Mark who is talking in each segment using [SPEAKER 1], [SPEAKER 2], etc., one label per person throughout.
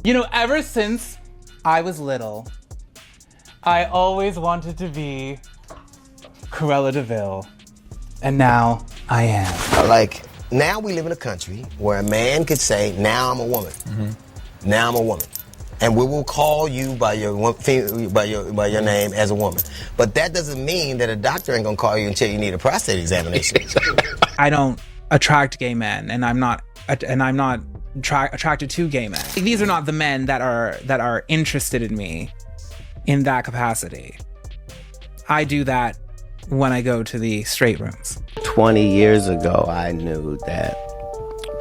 [SPEAKER 1] You know, ever since I was little, I always wanted to be Cruella de Vil, and now I am.
[SPEAKER 2] Like, now we live in a country where a man could say, now I'm a woman. Now I'm a woman. And we will call you by your name as a woman. But that doesn't mean that a doctor ain't gonna call you until you need a prostate examination.
[SPEAKER 1] I don't attract gay men, and I'm not attracted to gay men. These are not the men that are interested in me in that capacity. I do that when I go to the straight rooms.
[SPEAKER 3] 20 years ago, I knew that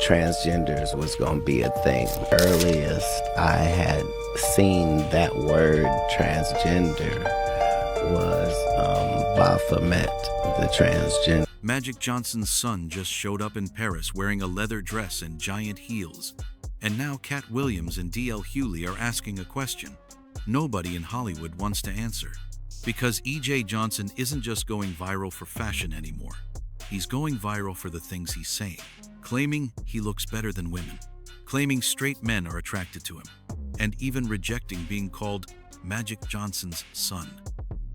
[SPEAKER 3] transgenders was going to be a thing. Earliest I had seen that word transgender was Baphomet, the transgender.
[SPEAKER 4] Magic Johnson's son just showed up in Paris wearing a leather dress and giant heels. And now Katt Williams and D.L. Hughley are asking a question nobody in Hollywood wants to answer. Because E.J. Johnson isn't just going viral for fashion anymore. He's going viral for the things he's saying. Claiming he looks better than women. Claiming straight men are attracted to him. And even rejecting being called Magic Johnson's son.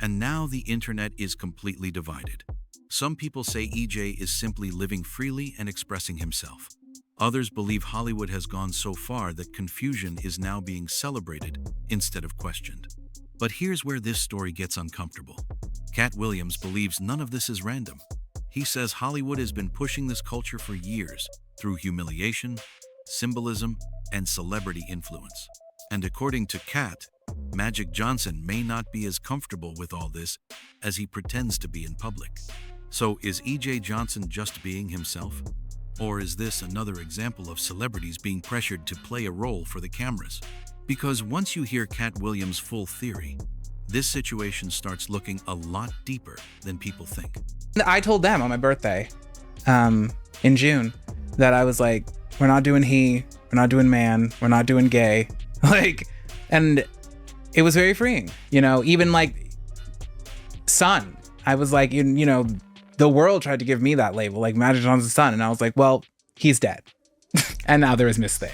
[SPEAKER 4] And now the internet is completely divided. Some people say EJ is simply living freely and expressing himself. Others believe Hollywood has gone so far that confusion is now being celebrated instead of questioned. But here's where this story gets uncomfortable. Katt Williams believes none of this is random. He says Hollywood has been pushing this culture for years through humiliation, symbolism, and celebrity influence. And according to Katt, Magic Johnson may not be as comfortable with all this as he pretends to be in public. So is E.J. Johnson just being himself? Or is this another example of celebrities being pressured to play a role for the cameras? Because once you hear Katt Williams' full theory, this situation starts looking a lot deeper than people think.
[SPEAKER 1] I told them on my birthday, in June, that I was like, we're not doing he, we're not doing man, we're not doing gay. And it was very freeing, even like son. I was like, the world tried to give me that label, like Magic Johnson's son. And I was like, well, he's dead. And now there is Miss Thing.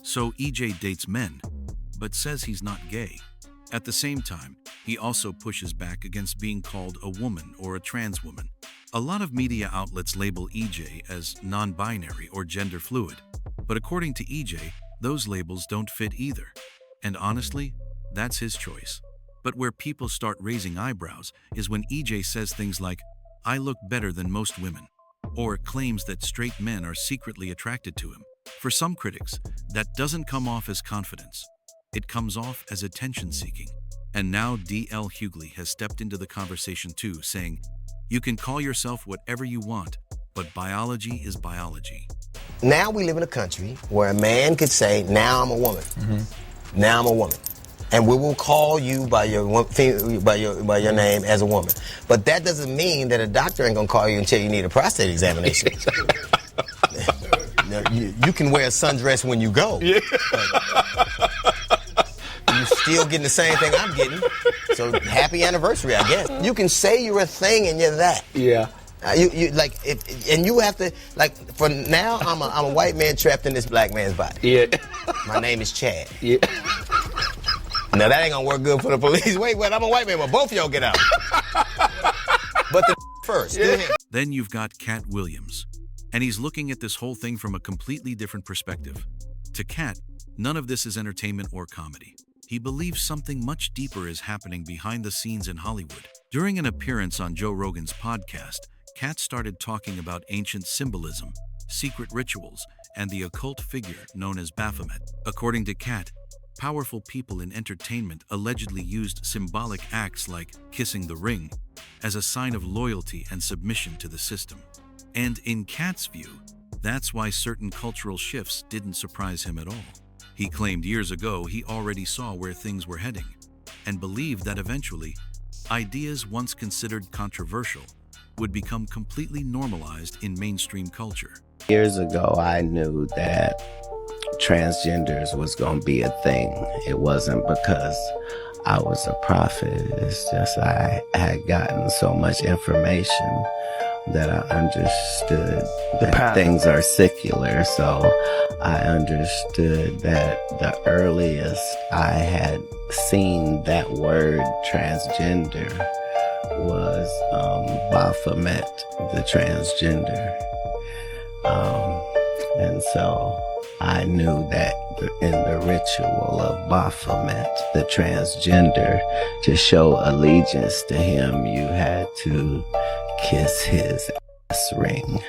[SPEAKER 4] So EJ dates men, but says he's not gay. At the same time, he also pushes back against being called a woman or a trans woman. A lot of media outlets label EJ as non-binary or gender fluid. But according to EJ, those labels don't fit either. And honestly, that's his choice. But where people start raising eyebrows is when EJ says things like, I look better than most women, or claims that straight men are secretly attracted to him. For some critics, that doesn't come off as confidence. It comes off as attention-seeking. And now D.L. Hughley has stepped into the conversation too, saying, you can call yourself whatever you want, but biology is biology.
[SPEAKER 2] Now we live in a country where a man could say, now I'm a woman. Now I'm a woman. And we will call you by your name as a woman. But that doesn't mean that a doctor ain't gonna call you until you need a prostate examination. You can wear a sundress when you go. Yeah. You're still getting the same thing I'm getting. So happy anniversary, I guess. You can say you're a thing and you're that.
[SPEAKER 3] Yeah.
[SPEAKER 2] And you have to, for now, I'm a white man trapped in this black man's body.
[SPEAKER 3] Yeah.
[SPEAKER 2] My name is Chad.
[SPEAKER 3] Yeah.
[SPEAKER 2] Now that ain't gonna work good for the police. Wait, I'm a white man, but both of y'all get out. But the first. Yeah.
[SPEAKER 4] Then you've got Katt Williams, and he's looking at this whole thing from a completely different perspective. To Katt, none of this is entertainment or comedy. He believes something much deeper is happening behind the scenes in Hollywood. During an appearance on Joe Rogan's podcast, Katt started talking about ancient symbolism, secret rituals, and the occult figure known as Baphomet. According to Katt, powerful people in entertainment allegedly used symbolic acts like kissing the ring as a sign of loyalty and submission to the system. And in Katt's view, that's why certain cultural shifts didn't surprise him at all. He claimed years ago he already saw where things were heading and believed that eventually, ideas once considered controversial would become completely normalized in mainstream culture.
[SPEAKER 3] Years ago, I knew that transgenders was going to be a thing. It wasn't because I was a prophet. It's just I had gotten so much information that I understood that things are secular. So I understood that the earliest I had seen that word transgender was Baphomet, the transgender. And so I knew that in the ritual of Baphomet, the transgender, to show allegiance to him, you had to kiss his ass ring.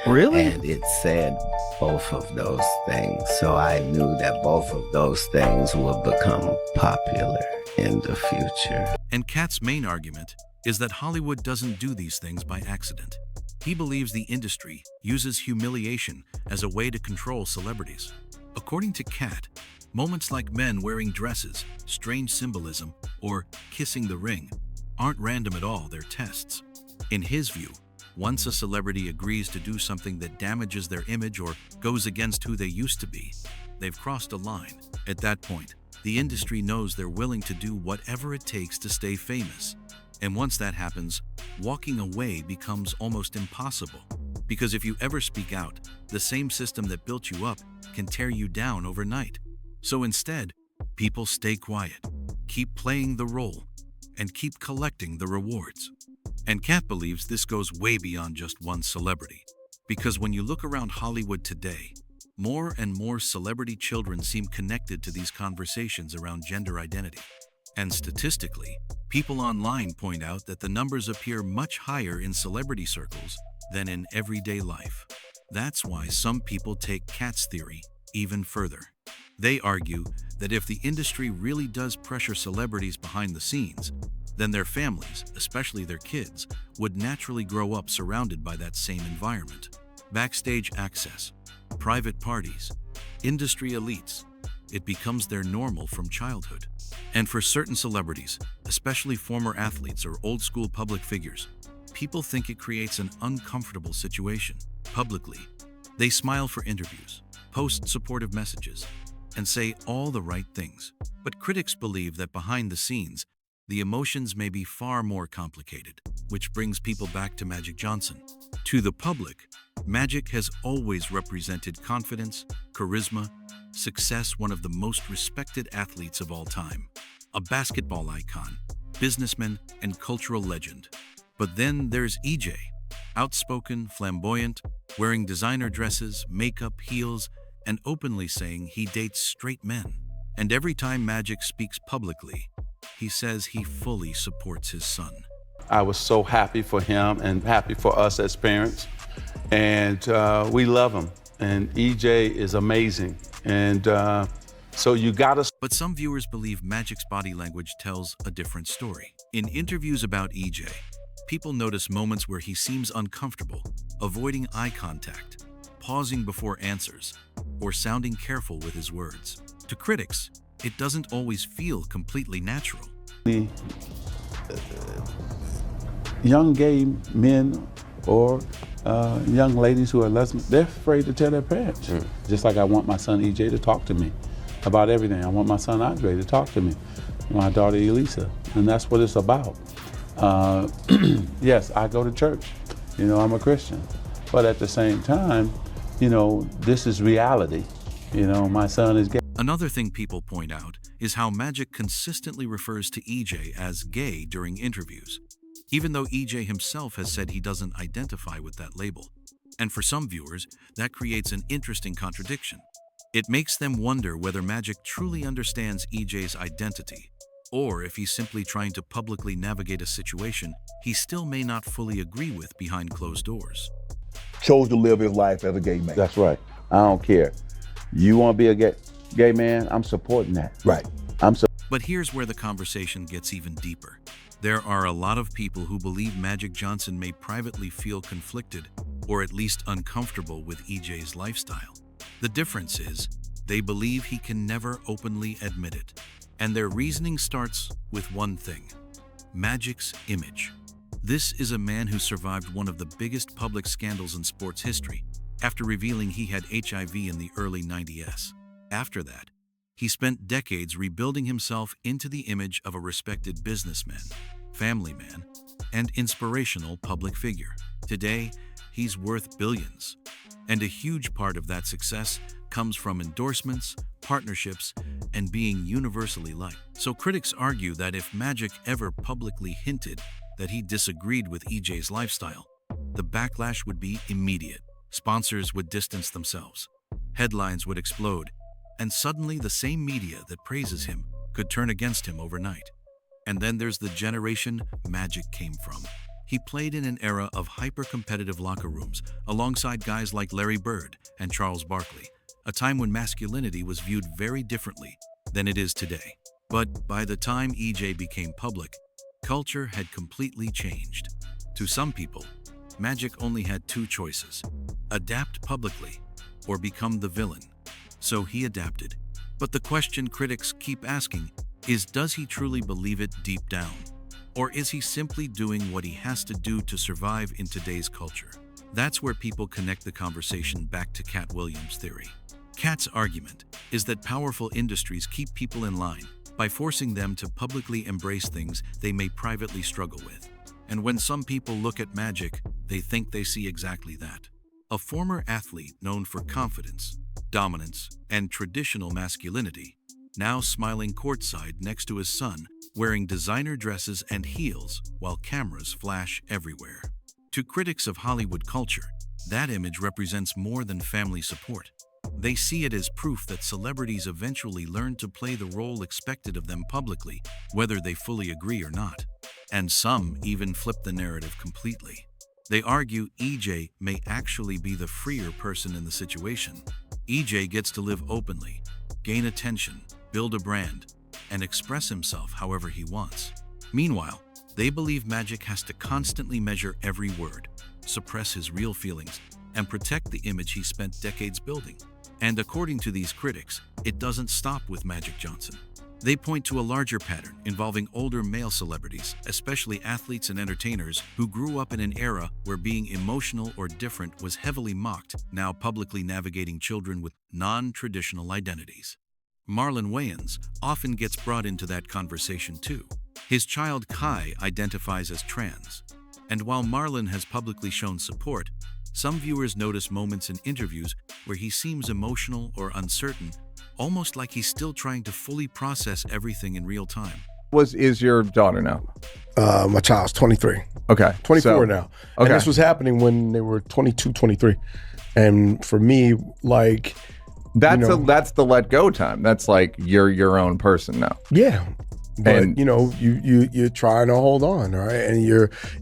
[SPEAKER 2] Really?
[SPEAKER 3] And it said both of those things. So I knew that both of those things would become popular in the future.
[SPEAKER 4] And Katt's main argument is that Hollywood doesn't do these things by accident. He believes the industry uses humiliation as a way to control celebrities. According to Katt, moments like men wearing dresses, strange symbolism, or kissing the ring aren't random at all, they're tests. In his view, once a celebrity agrees to do something that damages their image or goes against who they used to be, they've crossed a line. At that point, the industry knows they're willing to do whatever it takes to stay famous. And once that happens, walking away becomes almost impossible. Because if you ever speak out, the same system that built you up can tear you down overnight. So instead, people stay quiet, keep playing the role, and keep collecting the rewards. And Katt believes this goes way beyond just one celebrity. Because when you look around Hollywood today, more and more celebrity children seem connected to these conversations around gender identity. And statistically, people online point out that the numbers appear much higher in celebrity circles than in everyday life. That's why some people take Katt's theory even further. They argue that if the industry really does pressure celebrities behind the scenes, then their families, especially their kids, would naturally grow up surrounded by that same environment. Backstage access, private parties, industry elites, it becomes their normal from childhood. And for certain celebrities, especially former athletes or old-school public figures, people think it creates an uncomfortable situation. Publicly, they smile for interviews, post supportive messages, and say all the right things. But critics believe that behind the scenes, the emotions may be far more complicated, which brings people back to Magic Johnson. To the public, Magic has always represented confidence, charisma, success, one of the most respected athletes of all time, a basketball icon, businessman, and cultural legend. But then there's EJ, outspoken, flamboyant, wearing designer dresses, makeup, heels, and openly saying he dates straight men. And every time Magic speaks publicly, he says he fully supports his son.
[SPEAKER 5] I was so happy for him and happy for us as parents. And we love him. And EJ is amazing. And so you gotta...
[SPEAKER 4] But some viewers believe Magic's body language tells a different story. In interviews about EJ, people notice moments where he seems uncomfortable, avoiding eye contact, pausing before answers, or sounding careful with his words. To critics, it doesn't always feel completely natural.
[SPEAKER 5] Young gay men or young ladies who are lesbian, they're afraid to tell their parents. Just like I want my son EJ to talk to me about everything. I want my son Andre to talk to me, my daughter Elisa, and that's what it's about. Yes, I go to church, I'm a Christian, but at the same time, this is reality. My son is gay.
[SPEAKER 4] Another thing people point out is how Magic consistently refers to EJ as gay during interviews, even though EJ himself has said he doesn't identify with that label. And for some viewers, that creates an interesting contradiction. It makes them wonder whether Magic truly understands EJ's identity, or if he's simply trying to publicly navigate a situation he still may not fully agree with behind closed doors.
[SPEAKER 6] Chose to live his life as a gay man.
[SPEAKER 5] That's right. I don't care. You want to be a gay man? I'm supporting that.
[SPEAKER 6] Right.
[SPEAKER 4] But here's where the conversation gets even deeper. There are a lot of people who believe Magic Johnson may privately feel conflicted or at least uncomfortable with EJ's lifestyle. The difference is, they believe he can never openly admit it. And their reasoning starts with one thing: Magic's image. This is a man who survived one of the biggest public scandals in sports history after revealing he had HIV in the early 90s. After that, he spent decades rebuilding himself into the image of a respected businessman, family man, and inspirational public figure. Today, he's worth billions. And a huge part of that success comes from endorsements, partnerships, and being universally liked. So critics argue that if Magic ever publicly hinted that he disagreed with EJ's lifestyle, the backlash would be immediate. Sponsors would distance themselves, headlines would explode, and suddenly the same media that praises him could turn against him overnight. And then there's the generation Magic came from. He played in an era of hyper-competitive locker rooms alongside guys like Larry Bird and Charles Barkley, a time when masculinity was viewed very differently than it is today. But by the time EJ became public, culture had completely changed. To some people, Magic only had two choices: adapt publicly or become the villain. So he adapted. But the question critics keep asking is, does he truly believe it deep down? Or is he simply doing what he has to do to survive in today's culture? That's where people connect the conversation back to Katt Williams' theory. Katt's argument is that powerful industries keep people in line by forcing them to publicly embrace things they may privately struggle with. And when some people look at Magic, they think they see exactly that. A former athlete known for confidence, dominance, and traditional masculinity, now smiling courtside next to his son, wearing designer dresses and heels while cameras flash everywhere. To critics of Hollywood culture, that image represents more than family support. They see it as proof that celebrities eventually learn to play the role expected of them publicly, whether they fully agree or not. And some even flip the narrative completely. They argue EJ may actually be the freer person in the situation. EJ gets to live openly, gain attention, build a brand, and express himself however he wants. Meanwhile, they believe Magic has to constantly measure every word, suppress his real feelings, and protect the image he spent decades building. And according to these critics, it doesn't stop with Magic Johnson. They point to a larger pattern involving older male celebrities, especially athletes and entertainers who grew up in an era where being emotional or different was heavily mocked, now publicly navigating children with non-traditional identities. Marlon Wayans often gets brought into that conversation too. His child Kai identifies as trans, and while Marlon has publicly shown support, some viewers notice moments in interviews where he seems emotional or uncertain, almost like he's still trying to fully process everything in real time.
[SPEAKER 7] Is your daughter now?
[SPEAKER 8] My child's 23.
[SPEAKER 7] Okay.
[SPEAKER 8] 24 now.
[SPEAKER 7] Okay.
[SPEAKER 8] And this was happening when they were 22, 23. And for me, like,
[SPEAKER 7] that's the let go time. That's like you're your own person now.
[SPEAKER 8] Yeah. But
[SPEAKER 7] And-
[SPEAKER 8] you're trying to hold on, right? And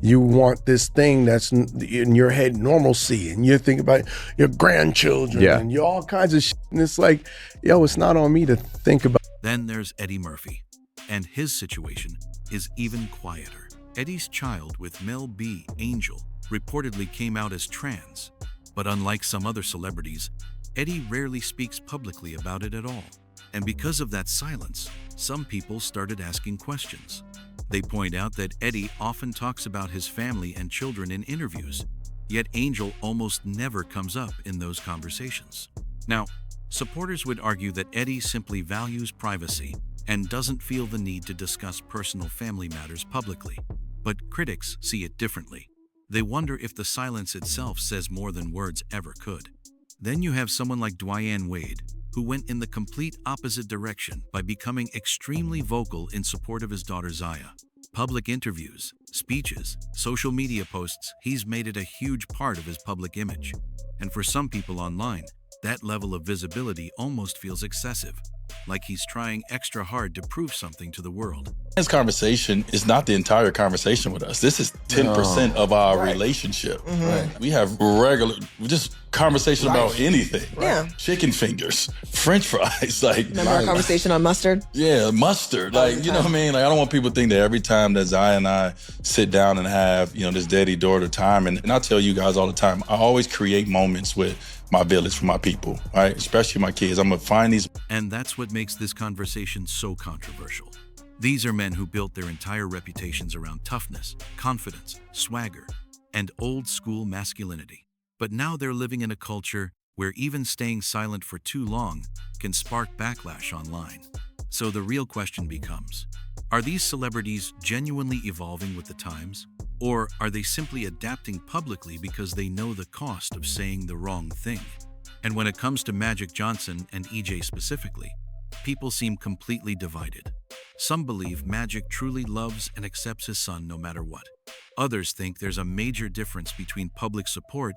[SPEAKER 8] you want this thing that's in your head, normalcy, and you think about your grandchildren,
[SPEAKER 7] Yeah.
[SPEAKER 8] and all kinds of shit. And it's like, yo, it's not on me to think about.
[SPEAKER 4] Then there's Eddie Murphy, and his situation is even quieter. Eddie's child with Mel B, Angel, reportedly came out as trans, but unlike some other celebrities, Eddie rarely speaks publicly about it at all. And because of that silence, some people started asking questions. They point out that Eddie often talks about his family and children in interviews, yet Angel almost never comes up in those conversations. Now, supporters would argue that Eddie simply values privacy and doesn't feel the need to discuss personal family matters publicly. But critics see it differently. They wonder if the silence itself says more than words ever could. Then you have someone like Dwyane Wade, who went in the complete opposite direction by becoming extremely vocal in support of his daughter Zaya. Public interviews, speeches, social media posts, he's made it a huge part of his public image. And for some people online, that level of visibility almost feels excessive, like he's trying extra hard to prove something to the world.
[SPEAKER 9] This conversation is not the entire conversation with us. This is 10% of our relationship. Right. We have just conversation about anything.
[SPEAKER 10] Yeah.
[SPEAKER 9] Chicken fingers, French fries, like.
[SPEAKER 10] Remember our conversation on mustard?
[SPEAKER 9] Yeah, mustard. Like, you know what I mean? Like, I don't want people to think that every time that Zaya and I sit down and have, this daddy-daughter time, and I tell you guys all the time, I always create moments with my village for my people, right? Especially my kids. I'm gonna find these.
[SPEAKER 4] And that's what makes this conversation so controversial. These are men who built their entire reputations around toughness, confidence, swagger, and old-school masculinity. But now they're living in a culture where even staying silent for too long can spark backlash online. So the real question becomes, are these celebrities genuinely evolving with the times? Or are they simply adapting publicly because they know the cost of saying the wrong thing? And when it comes to Magic Johnson and EJ specifically, people seem completely divided. Some believe Magic truly loves and accepts his son no matter what. Others think there's a major difference between public support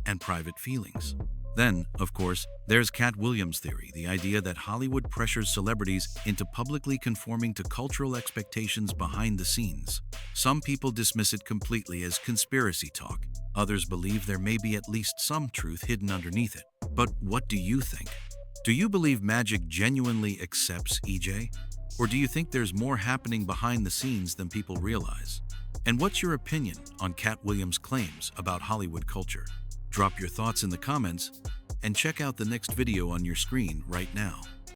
[SPEAKER 4] and private feelings. Then, of course, there's Katt Williams' theory, the idea that Hollywood pressures celebrities into publicly conforming to cultural expectations behind the scenes. Some people dismiss it completely as conspiracy talk. Others believe there may be at least some truth hidden underneath it. But what do you think? Do you believe Magic genuinely accepts EJ? Or do you think there's more happening behind the scenes than people realize? And what's your opinion on Katt Williams' claims about Hollywood culture? Drop your thoughts in the comments and check out the next video on your screen right now.